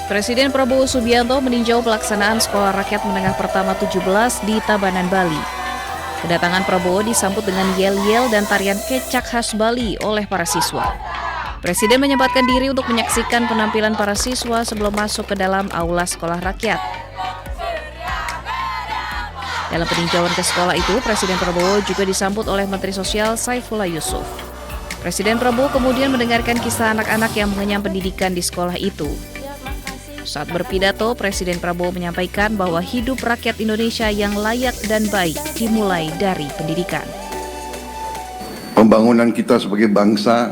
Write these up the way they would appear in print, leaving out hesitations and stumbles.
Presiden Prabowo Subianto meninjau pelaksanaan Sekolah Rakyat Menengah Pertama 17 di Tabanan, Bali. Kedatangan Prabowo disambut dengan yel-yel dan tarian kecak khas Bali oleh para siswa. Presiden menyempatkan diri untuk menyaksikan penampilan para siswa sebelum masuk ke dalam aula Sekolah Rakyat. Dalam peninjauan ke sekolah itu, Presiden Prabowo juga disambut oleh Menteri Sosial Saifullah Yusuf. Presiden Prabowo kemudian mendengarkan kisah anak-anak yang mengenyam pendidikan di sekolah itu. Saat berpidato, Presiden Prabowo menyampaikan bahwa hidup rakyat Indonesia yang layak dan baik dimulai dari pendidikan. Pembangunan kita sebagai bangsa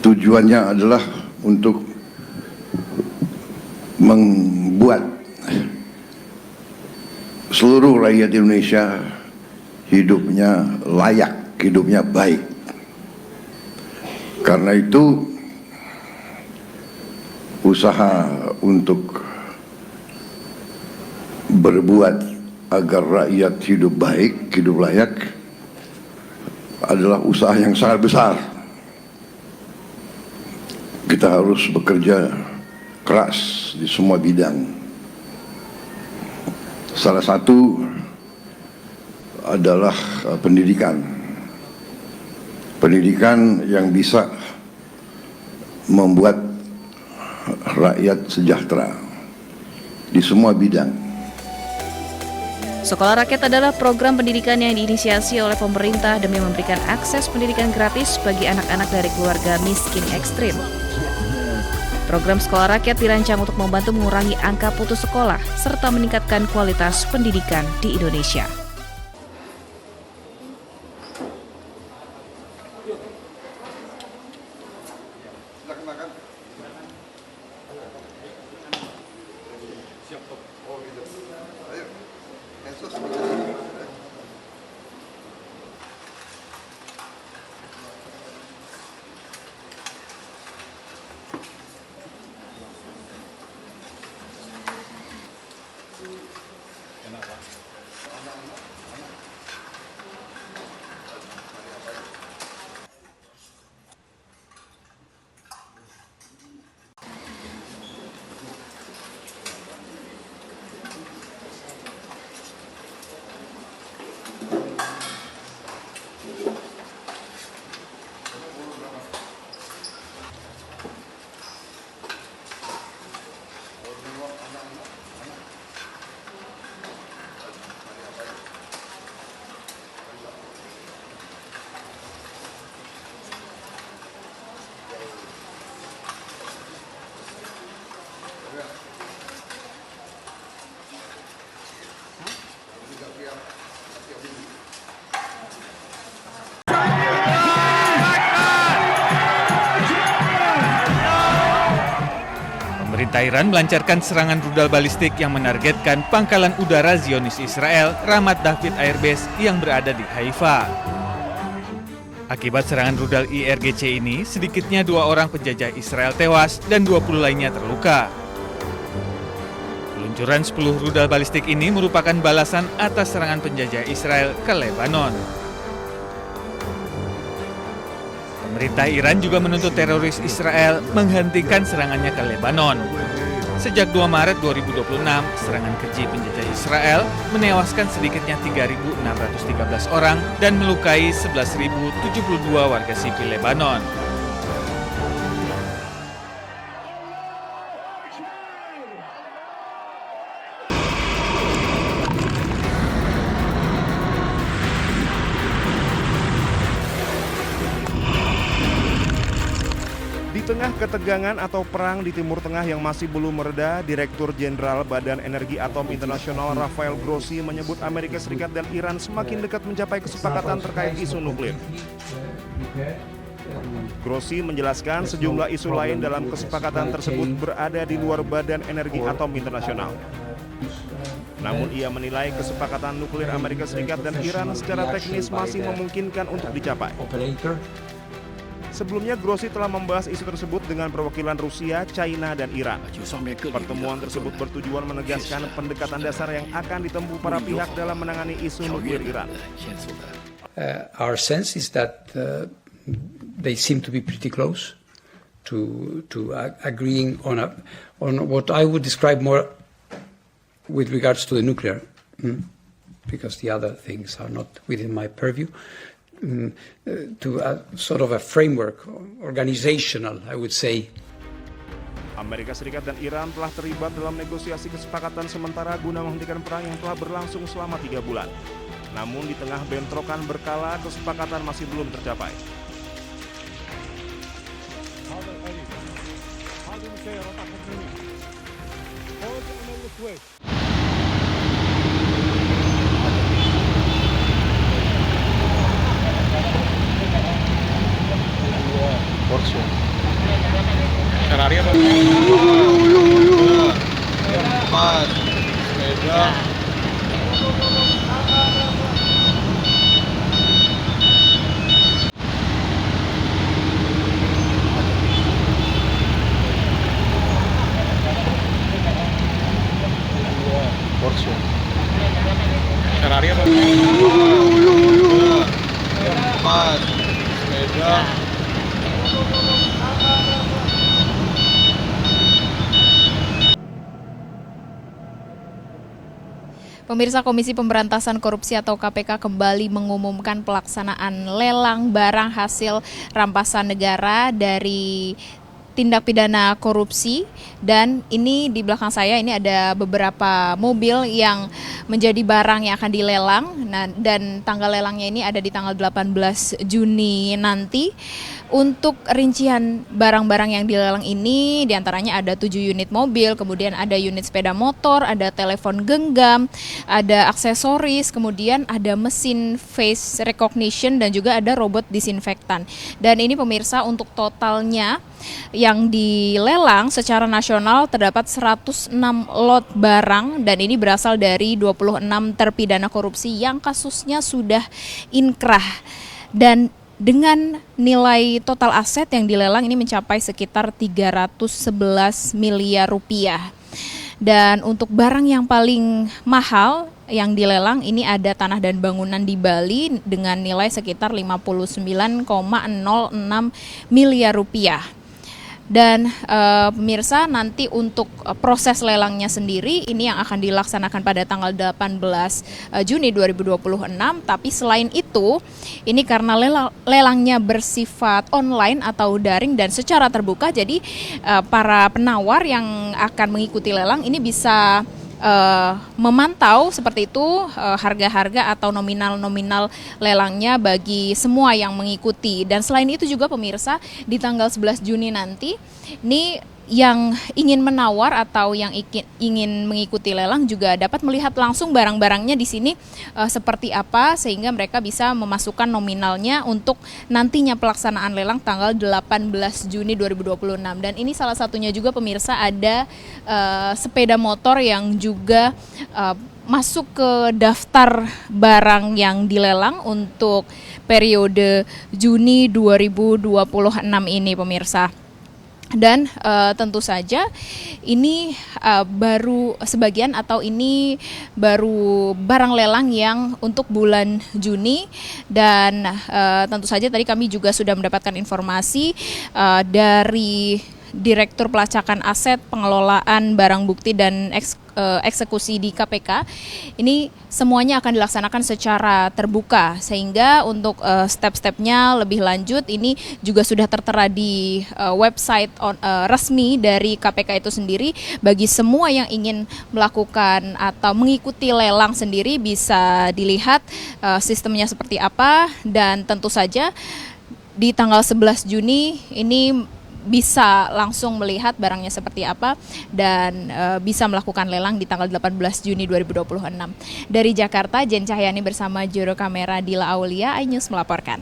tujuannya adalah untuk membuat seluruh rakyat Indonesia hidupnya layak, hidupnya baik. Karena itu usaha untuk berbuat agar rakyat hidup baik, hidup layak adalah usaha yang sangat besar. Kita harus bekerja keras di semua bidang. Salah satu adalah pendidikan. Pendidikan yang bisa membuat rakyat sejahtera di semua bidang. Sekolah Rakyat adalah program pendidikan yang diinisiasi oleh pemerintah demi memberikan akses pendidikan gratis bagi anak-anak dari keluarga miskin ekstrim. Program Sekolah Rakyat dirancang untuk membantu mengurangi angka putus sekolah serta meningkatkan kualitas pendidikan di Indonesia. Pemerintah Iran melancarkan serangan rudal balistik yang menargetkan pangkalan udara Zionis Israel Ramat David Air Base yang berada di Haifa. Akibat serangan rudal IRGC ini, sedikitnya 2 orang penjajah Israel tewas dan 20 lainnya terluka. Peluncuran 10 rudal balistik ini merupakan balasan atas serangan penjajah Israel ke Lebanon. Pemerintah Iran juga menuntut teroris Israel menghentikan serangannya ke Lebanon. Sejak 2 Maret 2026, serangan keji penjajah Israel menewaskan sedikitnya 3.613 orang dan melukai 11.072 warga sipil Lebanon. Di tengah ketegangan atau perang di Timur Tengah yang masih belum mereda, Direktur Jenderal Badan Energi Atom Internasional Rafael Grossi menyebut Amerika Serikat dan Iran semakin dekat mencapai kesepakatan terkait isu nuklir. Grossi menjelaskan sejumlah isu lain dalam kesepakatan tersebut berada di luar Badan Energi Atom Internasional. Namun ia menilai kesepakatan nuklir Amerika Serikat dan Iran secara teknis masih memungkinkan untuk dicapai. Sebelumnya, Grossi telah membahas isu tersebut dengan perwakilan Rusia, China, dan Iran. Pertemuan tersebut bertujuan menegaskan pendekatan dasar yang akan ditempuh para pihak dalam menangani isu nuklir Iran. Our sense is that they seem to be pretty close. agreeing on what I would describe more with regards to the nuclear, because the other things are not within my purview, to a sort of a framework, organizational, I would say. Amerika Serikat dan Iran telah terlibat dalam negosiasi kesepakatan sementara guna menghentikan perang yang telah berlangsung selama 3 bulan. Namun di tengah bentrokan berkala, kesepakatan masih belum tercapai. Pemirsa, Komisi Pemberantasan Korupsi atau KPK kembali mengumumkan pelaksanaan lelang barang hasil rampasan negara dari tindak pidana korupsi, dan ini di belakang saya ini ada beberapa mobil yang menjadi barang yang akan dilelang. Nah, dan tanggal lelangnya ini ada di tanggal 18 Juni nanti. Untuk rincian barang-barang yang dilelang ini diantaranya ada 7 unit mobil, kemudian ada unit sepeda motor, ada telepon genggam, ada aksesoris, kemudian ada mesin face recognition dan juga ada robot disinfektan. Dan ini pemirsa, untuk totalnya yang dilelang secara nasional terdapat 106 lot barang, dan ini berasal dari 26 terpidana korupsi yang kasusnya sudah inkrah. Dan dengan nilai total aset yang dilelang ini mencapai sekitar 311 miliar rupiah. Dan untuk barang yang paling mahal yang dilelang ini ada tanah dan bangunan di Bali dengan nilai sekitar 59,06 miliar rupiah. Dan pemirsa, nanti untuk proses lelangnya sendiri ini yang akan dilaksanakan pada tanggal 18 Juni 2026. Tapi selain itu, ini karena lelangnya bersifat online atau daring dan secara terbuka, jadi para penawar yang akan mengikuti lelang ini bisa memantau seperti itu harga-harga atau nominal-nominal lelangnya bagi semua yang mengikuti. Dan selain itu juga pemirsa, di tanggal 11 Juni nanti ini yang ingin menawar atau yang ingin mengikuti lelang juga dapat melihat langsung barang-barangnya di sini seperti apa, sehingga mereka bisa memasukkan nominalnya untuk nantinya pelaksanaan lelang tanggal 18 Juni 2026. Dan ini salah satunya juga pemirsa, ada sepeda motor yang juga masuk ke daftar barang yang dilelang untuk periode Juni 2026 ini pemirsa. Dan tentu saja ini baru sebagian atau ini baru barang lelang yang untuk bulan Juni. Dan tentu saja tadi kami juga sudah mendapatkan informasi dari Direktur Pelacakan Aset, Pengelolaan Barang Bukti dan Eksekusi di KPK. Ini semuanya akan dilaksanakan secara terbuka, sehingga untuk step-stepnya lebih lanjut ini juga sudah tertera di website resmi dari KPK itu sendiri. Bagi semua yang ingin melakukan atau mengikuti lelang sendiri bisa dilihat sistemnya seperti apa. Dan tentu saja di tanggal 11 Juni ini bisa langsung melihat barangnya seperti apa dan bisa melakukan lelang di tanggal 18 Juni 2026. Dari Jakarta, Jen Cahyani bersama juru kamera Dila Aulia, iNews melaporkan.